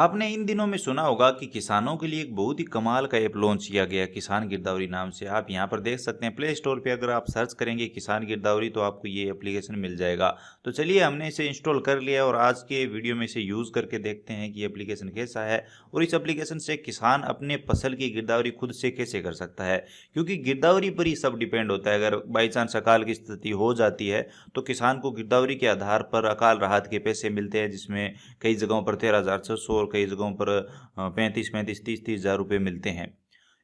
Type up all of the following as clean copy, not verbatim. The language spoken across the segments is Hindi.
आपने इन दिनों में सुना होगा कि किसानों के लिए एक बहुत ही कमाल का ऐप लॉन्च किया गया है, किसान गिरदावरी नाम से। आप यहाँ पर देख सकते हैं प्ले स्टोर पे अगर आप सर्च करेंगे किसान गिरदावरी तो आपको ये एप्लीकेशन मिल जाएगा। तो चलिए हमने इसे इंस्टॉल कर लिया और आज के वीडियो में इसे यूज़ करके देखते हैं कि एप्लीकेशन कैसा है और इस एप्लीकेशन से किसान अपने फसल की गिरदावरी खुद से कैसे कर सकता है। क्योंकि गिरदावरी पर ही सब डिपेंड होता है। अगर बाई चांस अकाल की स्थिति हो जाती है तो किसान को गिरदावरी के आधार पर अकाल राहत के पैसे मिलते हैं, जिसमें कई जगहों पर 13,600 और कई जगहों पर 35-35, 30-30 हज़ार रुपये मिलते हैं।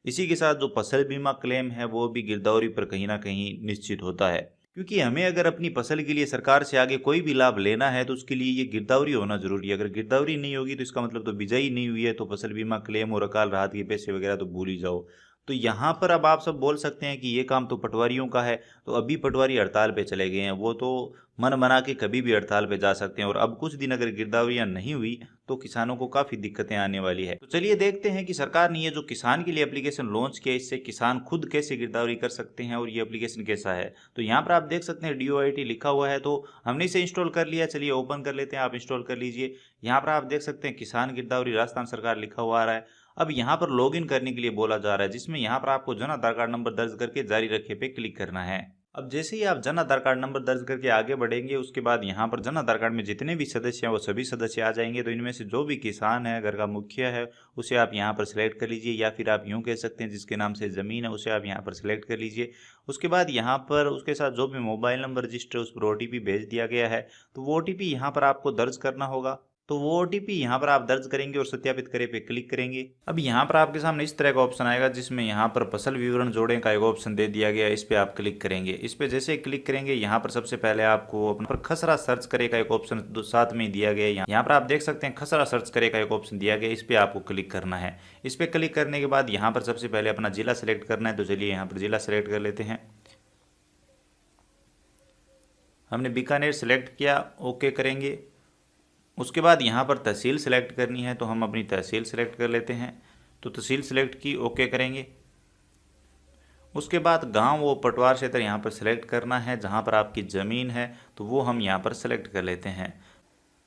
इसी के साथ जो फसल बीमा क्लेम है वो भी गिरदावरी पर कहीं ना कहीं निश्चित होता है। क्योंकि हमें अगर अपनी फसल के लिए सरकार से आगे कोई भी लाभ लेना है तो उसके लिए ये गिरदावरी होना जरूरी है। अगर गिरदावरी नहीं होगी तो इसका मतलब तो बिजाई नहीं हुई है, तो फसल बीमा क्लेम और अकाल राहत के पैसे वगैरह तो भूल ही जाओ। तो यहाँ पर अब आप सब बोल सकते हैं कि ये काम तो पटवारियों का है, तो अभी पटवारी हड़ताल पे चले गए हैं। वो तो मन बना के कभी भी हड़ताल पे जा सकते हैं और अब कुछ दिन अगर गिरदावरियां नहीं हुई तो किसानों को काफ़ी दिक्कतें आने वाली है। तो चलिए देखते हैं कि सरकार ने ये जो किसान के लिए एप्लीकेशन लॉन्च किया इससे किसान खुद कैसे गिरदावरी कर सकते हैं और ये एप्लीकेशन कैसा है। तो यहाँ पर आप देख सकते हैं DOIT लिखा हुआ है, तो हमने इसे इंस्टॉल कर लिया। चलिए ओपन कर लेते हैं, आप इंस्टॉल कर लीजिए। यहाँ पर आप देख सकते हैं किसान गिरदावरी राजस्थान सरकार लिखा हुआ आ रहा है। अब यहाँ पर लॉगिन करने के लिए बोला जा रहा है, जिसमें यहाँ पर आपको जन आधार कार्ड नंबर दर्ज करके जारी रखे पे क्लिक करना है। अब जैसे ही आप जन आधार कार्ड नंबर दर्ज करके आगे बढ़ेंगे उसके बाद यहाँ पर जन आधार कार्ड में जितने भी सदस्य हैं वो सभी सदस्य आ जाएंगे। तो इनमें से जो भी किसान है, घर का मुखिया है, उसे आप यहाँ पर सिलेक्ट कर लीजिए, या फिर आप यूँ कह सकते हैं जिसके नाम से ज़मीन है उसे आप यहाँ पर सिलेक्ट कर लीजिए। उसके बाद यहाँ पर उसके साथ जो भी मोबाइल नंबर रजिस्टर उस पर OTP भेज दिया गया है, तो वो OTP यहाँ पर आपको दर्ज करना होगा। तो वो OTP यहाँ पर आप दर्ज करेंगे और सत्यापित करे पे क्लिक करेंगे। अब यहाँ पर आपके सामने इस तरह का ऑप्शन आएगा जिसमें यहाँ पर फसल विवरण जोड़ने का एक ऑप्शन दे दिया गया है। इस पे आप क्लिक करेंगे। इस पे जैसे क्लिक करेंगे यहाँ पर सबसे पहले आपको अपना पर खसरा सर्च करे का एक ऑप्शन साथ में दिया गया है। यहाँ पर आप देख सकते हैं खसरा सर्च करे का एक ऑप्शन दिया गया है, इस पे आपको क्लिक करना है। इस पे क्लिक करने के बाद यहाँ पर सबसे पहले अपना जिला सेलेक्ट करना है। तो चलिए यहाँ पर जिला सेलेक्ट कर लेते हैं। हमने बीकानेर सेलेक्ट किया, ओके करेंगे। उसके बाद यहाँ पर तहसील सेलेक्ट करनी है, तो हम अपनी तहसील सेलेक्ट कर लेते हैं। तो तहसील सेलेक्ट की, ओके करेंगे। उसके बाद गांव वो पटवार क्षेत्र यहाँ पर सेलेक्ट करना है, जहाँ पर आपकी ज़मीन है तो वो हम यहाँ पर सेलेक्ट कर लेते हैं।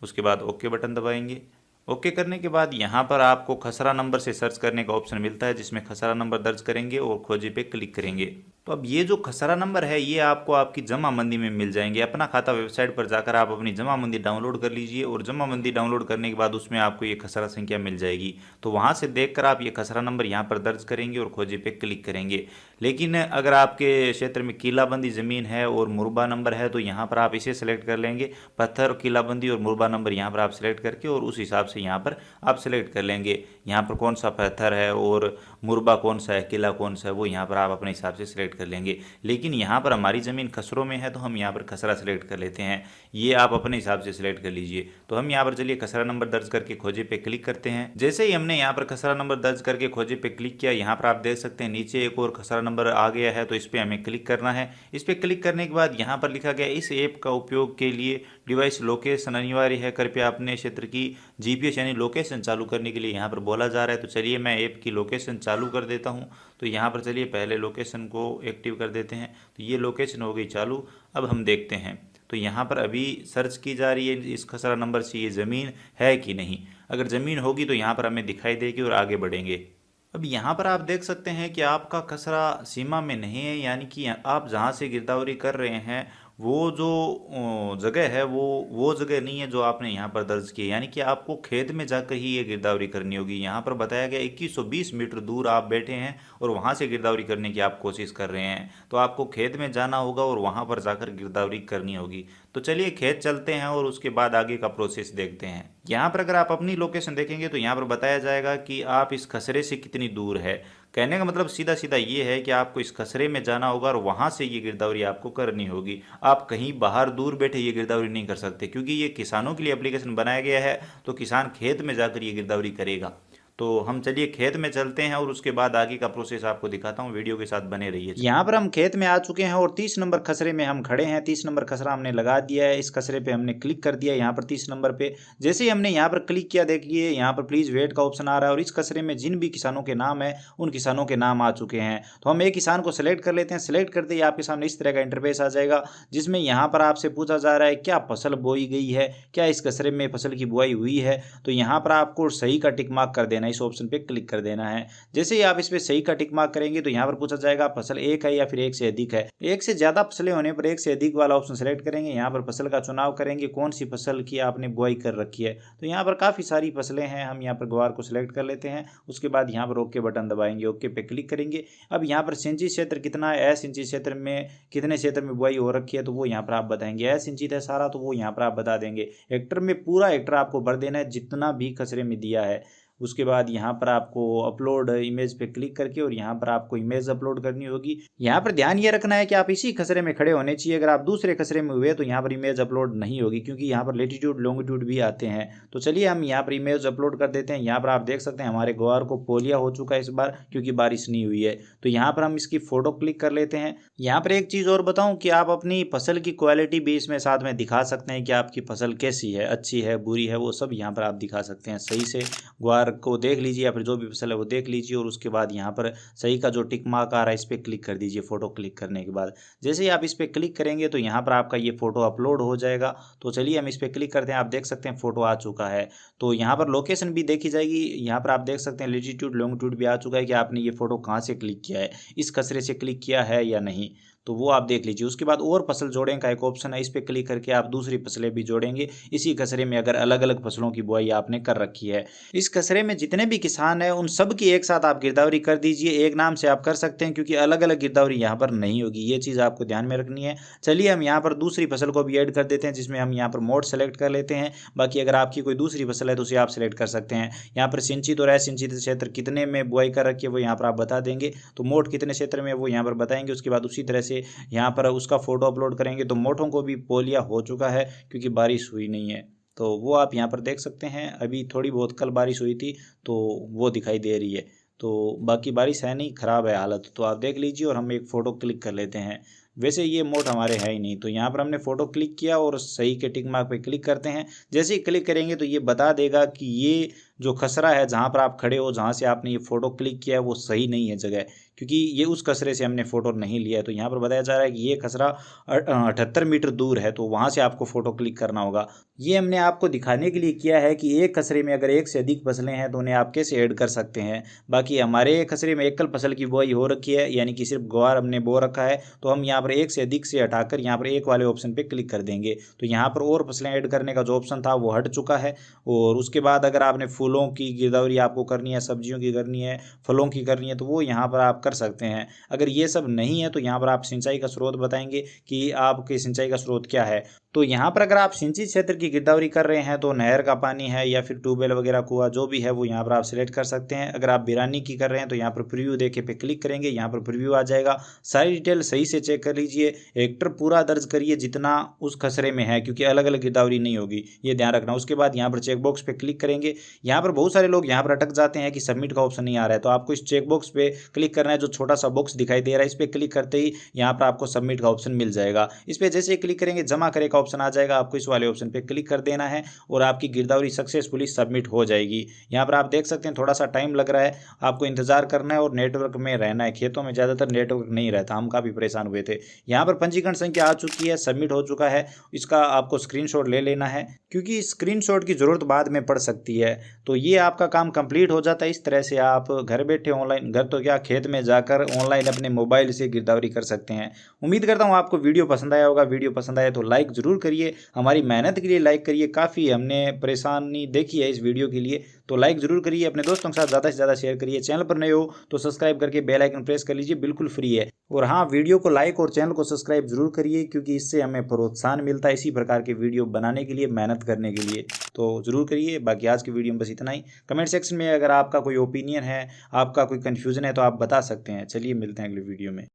उसके बाद ओके बटन दबाएंगे। ओके करने के बाद यहाँ पर आपको खसरा नंबर से सर्च करने का ऑप्शन मिलता है, जिसमें खसरा नंबर दर्ज करेंगे और खोजे पे क्लिक करेंगे। तो अब ये जो खसरा नंबर है ये आपको आपकी जमा मंदी में मिल जाएंगे। अपना खाता वेबसाइट पर जाकर आप अपनी जमा मंदी डाउनलोड कर लीजिए और जमा मंदी डाउनलोड करने के बाद उसमें आपको ये खसरा संख्या मिल जाएगी। तो वहाँ से देखकर आप ये खसरा नंबर यहाँ पर दर्ज करेंगे और खोजे पे क्लिक करेंगे। लेकिन अगर आपके क्षेत्र में किलाबंदी ज़मीन है और मुरबा नंबर है तो यहाँ पर आप इसे सेलेक्ट कर लेंगे। पत्थर, किलाबंदी और मुरबा नंबर यहाँ पर आप सेलेक्ट करके और उस हिसाब से यहाँ पर आप सेलेक्ट कर लेंगे। यहाँ पर कौन सा पत्थर है और मुरबा कौन सा है, किला कौन सा है, वो यहाँ पर आप अपने हिसाब से सेलेक्ट कर लेंगे। लेकिन यहाँ पर हमारी ज़मीन खसरों में है तो हम यहाँ पर खसरा सेलेक्ट कर लेते हैं। ये आप अपने हिसाब से सिलेक्ट कर लीजिए। तो हम यहाँ पर चलिए खसरा नंबर दर्ज करके खोजे पे क्लिक करते हैं। जैसे ही हमने यहाँ पर खसरा नंबर दर्ज करके खोजे पे क्लिक किया, यहाँ पर आप देख सकते हैं नीचे एक और खसरा नंबर आ गया है, तो इस पर हमें क्लिक करना है। इस पर क्लिक करने के बाद यहाँ पर लिखा गया इस ऐप का उपयोग के लिए डिवाइस लोकेशन अनिवार्य है, कृपया अपने क्षेत्र की GPS यानी लोकेशन चालू करने के लिए यहाँ पर बोला जा रहा है। तो चलिए मैं ऐप की लोकेशन चालू कर देता हूँ। तो यहाँ पर चलिए पहले लोकेशन को एक्टिव कर देते हैं। तो ये लोकेशन हो गई चालू। अब हम देखते हैं तो यहाँ पर अभी सर्च की जा रही है इस खसरा नंबर से ये ज़मीन है कि नहीं। अगर ज़मीन होगी तो यहाँ पर हमें दिखाई देगी और आगे बढ़ेंगे। अब यहाँ पर आप देख सकते हैं कि आपका खसरा सीमा में नहीं है, यानी कि आप जहाँ से गिरदावरी कर रहे हैं वो जो जगह है वो जगह नहीं है जो आपने यहाँ पर दर्ज की है। यानी कि आपको खेत में जाकर ही ये गिरदावरी करनी होगी। यहाँ पर बताया गया 2120 मीटर दूर आप बैठे हैं और वहाँ से गिरदावरी करने की आप कोशिश कर रहे हैं, तो आपको खेत में जाना होगा और वहाँ पर जाकर गिरदावरी करनी होगी। तो चलिए खेत चलते हैं और उसके बाद आगे का प्रोसेस देखते हैं। यहाँ पर अगर आप अपनी लोकेशन देखेंगे तो यहाँ पर बताया जाएगा कि आप इस खसरे से कितनी दूर है। कहने का मतलब सीधा सीधा ये है कि आपको इस खसरे में जाना होगा और वहाँ से ये गिरदावरी आपको करनी होगी। आप कहीं बाहर दूर बैठे ये गिरदावरी नहीं कर सकते, क्योंकि ये किसानों के लिए एप्लीकेशन बनाया गया है, तो किसान खेत में जाकर ये गिरदावरी करेगा। तो हम चलिए खेत में चलते हैं और उसके बाद आगे का प्रोसेस आपको दिखाता हूँ, वीडियो के साथ बने रहिए। यहाँ पर हम खेत में आ चुके हैं और 30 नंबर खसरे में हम खड़े हैं। 30 नंबर खसरा हमने लगा दिया है, इस खसरे पे हमने क्लिक कर दिया यहाँ पर 30 नंबर पे। जैसे ही हमने यहाँ पर क्लिक किया, देखिए यहाँ पर प्लीज़ वेट का ऑप्शन आ रहा है और इस खसरे में जिन भी किसानों के नाम है उन किसानों के नाम आ चुके हैं। तो हम एक किसान को सिलेक्ट कर लेते हैं। सिलेक्ट करते ही आपके सामने इस तरह का इंटरफेस आ जाएगा, जिसमें यहाँ पर आपसे पूछा जा रहा है क्या फसल बोई गई है, क्या इस खसरे में फसल की बुआई हुई है। तो यहाँ पर आपको सही का टिक मार्क कर देना है, इस ऑप्शन पे क्लिक कर देना है। जैसे ही आप इस पे सही का टिक मार्क करेंगे तो यहाँ पर पूछा जाएगा फसल एक है या फिर एक से अधिक है। एक से ज्यादा फसलें होने पर एक से अधिक वाला ऑप्शन सेलेक्ट करेंगे। यहाँ पर फसल का चुनाव करेंगे, कौन सी फसल की आपने बुआई कर रखी है। तो यहाँ पर काफी सारी फसलें हैं, हम यहाँ पर ग्वार को सिलेक्ट कर लेते हैं। उसके बाद यहाँ पर ओके बटन दबाएंगे, ओके पे क्लिक करेंगे। अब यहाँ पर सिंचित क्षेत्र कितना है, सिंचित क्षेत्र में कितने क्षेत्र में बुआई हो रखी है, तो वो यहाँ पर आप बताएंगे। सिंचित है सारा, तो वो यहाँ पर आप बता देंगे। हेक्टर में पूरा हेक्टर आपको भर देना है जितना भी खसरे में दिया है। उसके बाद यहाँ पर आपको अपलोड इमेज पे क्लिक करके और यहाँ पर आपको इमेज अपलोड करनी होगी। यहाँ पर ध्यान ये रखना है कि आप इसी खसरे में खड़े होने चाहिए। अगर आप दूसरे खसरे में हुए तो यहाँ पर इमेज अपलोड नहीं होगी, क्योंकि यहाँ पर लेटीट्यूड लॉन्गिट्यूड भी आते हैं। तो चलिए हम यहाँ पर इमेज अपलोड कर देते हैं। यहाँ पर आप देख सकते हैं हमारे ग्वार को पोलिया हो चुका है इस बार, क्योंकि बारिश नहीं हुई है। तो यहाँ पर हम इसकी फोटो क्लिक कर लेते हैं। यहाँ पर एक चीज़ और बताऊँ कि आप अपनी फसल की क्वालिटी भी इसमें साथ में दिखा सकते हैं कि आपकी फसल कैसी है, अच्छी है, बुरी है, वो सब यहाँ पर आप दिखा सकते हैं। सही से ग्वार को देख लीजिए या फिर जो भी फसल है वो देख लीजिए और उसके बाद यहाँ पर सही का जो टिक मार्क आ रहा है इस पर क्लिक कर दीजिए। फोटो क्लिक करने के बाद जैसे ही आप इस पर क्लिक करेंगे तो यहाँ पर आपका ये फोटो अपलोड हो जाएगा। तो चलिए हम इस पर क्लिक करते हैं। आप देख सकते हैं फोटो आ चुका है। तो यहाँ पर लोकेशन भी देखी जाएगी। यहाँ पर आप देख सकते हैं लेटीट्यूड लॉन्गिट्यूड भी आ चुका है कि आपने ये फोटो कहाँ से क्लिक किया है, इस खसरे से क्लिक किया है या नहीं, तो वो आप देख लीजिए। उसके बाद और फसल जोड़ने का एक ऑप्शन है, इस पर क्लिक करके आप दूसरी फसलें भी जोड़ेंगे इसी खसरे में, अगर अलग अलग फसलों की बुआई आपने कर रखी है। इस खसरे में जितने भी किसान हैं उन सब की एक साथ आप गिरदावरी कर दीजिए। एक नाम से आप कर सकते हैं, क्योंकि अलग अलग गिरदावरी यहाँ पर नहीं होगी, ये चीज़ आपको ध्यान में रखनी है। चलिए हम यहाँ पर दूसरी फसल को भी ऐड कर देते हैं, जिसमें हम यहाँ पर मोड सेलेक्ट कर लेते हैं। बाकी अगर आपकी कोई दूसरी फसल है तो उसे आप सेलेक्ट कर सकते हैं। यहाँ पर सिंचित और असिंचित क्षेत्र कितने में बुआई कर रखी है वो यहाँ पर आप बता देंगे। तो मोट कितने क्षेत्र में वो यहाँ पर बताएंगे। उसके बाद उसी तरह से यहाँ पर उसका फोटो अपलोड करेंगे। तो मोटों को भी पोलिया हो चुका है क्योंकि बारिश हुई नहीं है, तो वो आप यहाँ पर देख सकते हैं। अभी थोड़ी बहुत कल बारिश हुई थी तो वो दिखाई दे रही है, तो बाकी बारिश है नहीं, ख़राब है हालत। तो आप देख लीजिए और हम एक फ़ोटो क्लिक कर लेते हैं। वैसे ये मोड हमारे है ही नहीं, तो यहाँ पर हमने फ़ोटो क्लिक किया और सही के टिक मार्क पे क्लिक करते हैं। जैसे ही क्लिक करेंगे तो ये बता देगा कि ये जो खसरा है जहाँ पर आप खड़े हो, जहाँ से आपने ये फ़ोटो क्लिक किया है वो सही नहीं है जगह, क्योंकि ये उस खसरे से हमने फ़ोटो नहीं लिया है। तो यहाँ पर बताया जा रहा है कि ये खसरा 78 मीटर दूर है, तो वहाँ से आपको फ़ोटो क्लिक करना होगा। ये हमने आपको दिखाने के लिए किया है कि एक खसरे में अगर एक से अधिक फसलें हैं तो उन्हें आप कैसे ऐड कर सकते हैं। बाकी हमारे खसरे में एकल फसल की बुआई हो रखी है, यानी कि सिर्फ ग्वार हमने बो रखा है, तो हम यहाँ पर एक से अधिक से हटाकर यहाँ पर एक वाले ऑप्शन पर क्लिक कर देंगे। तो यहाँ पर और फसलें ऐड करने का जो ऑप्शन था वो हट चुका है। और उसके बाद अगर आपने फूलों की गिरदावरी आपको करनी है, सब्जियों की करनी है, फलों की करनी है, तो वो यहाँ पर आप कर सकते हैं। अगर ये सब नहीं है तो यहाँ पर आप सिंचाई का स्रोत बताएंगे कि आपके सिंचाई का स्रोत क्या है। तो यहाँ पर अगर आप सिंचित क्षेत्र की गिरदावरी कर रहे हैं तो नहर का पानी है या फिर ट्यूबवेल वगैरह कुआं जो भी है वो यहाँ पर आप सिलेक्ट कर सकते हैं। अगर आप बिरानी की कर रहे हैं तो यहाँ पर प्रीव्यू देखे पे क्लिक करेंगे, यहाँ पर प्रीव्यू आ जाएगा। सारी डिटेल सही से चेक कर लीजिए, हेक्टर पूरा दर्ज करिए जितना उस खसरे में है, क्योंकि अलग अलग गिरदावरी नहीं होगी, ये ध्यान रखना। उसके बाद यहाँ पर चेकबॉक्स पे क्लिक करेंगे। यहाँ पर बहुत सारे लोग यहाँ पर अटक जाते हैं कि सबमिट का ऑप्शन नहीं आ रहा है, तो आपको इस चेकबॉक्स पे क्लिक करना है। जो छोटा सा बॉक्स दिखाई दे रहा है इस पर क्लिक करते ही यहाँ पर आपको सबमिट का ऑप्शन मिल जाएगा। इस पर जैसे क्लिक करेंगे जमा करे का ऑप्शन आ जाएगा, आपको इस वाले ऑप्शन पे क्लिक कर देना है और आपकी गिरदावरी सक्सेसफुली सबमिट हो जाएगी। यहाँ पर आप देख सकते हैं थोड़ा सा टाइम लग रहा है, आपको इंतजार करना है और नेटवर्क में रहना है। खेतों में ज़्यादातर नेटवर्क नहीं रहता, हम काफ़ी परेशान हुए थे। यहाँ पर पंजीकरण संख्या आ चुकी है, सबमिट हो चुका है। इसका आपको स्क्रीनशॉट ले लेना है, क्योंकि स्क्रीनशॉट की ज़रूरत बाद में पड़ सकती है। तो ये आपका काम कंप्लीट हो जाता है। इस तरह से आप घर बैठे ऑनलाइन, घर तो क्या खेत में जाकर ऑनलाइन अपने मोबाइल से गिरदावरी कर सकते हैं। उम्मीद करता हूँ आपको वीडियो पसंद आया होगा। वीडियो पसंद आया तो लाइक ज़रूर करिए, हमारी मेहनत के लिए लाइक करिए। काफ़ी हमने परेशानी देखी है इस वीडियो के लिए, तो लाइक ज़रूर करिए। अपने दोस्तों के साथ ज़्यादा से ज़्यादा शेयर करिए। चैनल पर नए हो तो सब्सक्राइब करके बेल आइकन प्रेस कर लीजिए, बिल्कुल फ्री है। और हाँ, वीडियो को लाइक और चैनल को सब्सक्राइब जरूर करिए, क्योंकि इससे हमें प्रोत्साहन मिलता है इसी प्रकार के वीडियो बनाने के लिए, मेहनत करने के लिए। तो ज़रूर करिए। बाकी आज की वीडियो में बस इतना ही। कमेंट सेक्शन में अगर आपका कोई ओपिनियन है, आपका कोई कन्फ्यूज़न है तो आप बता सकते हैं। चलिए मिलते हैं अगली वीडियो में।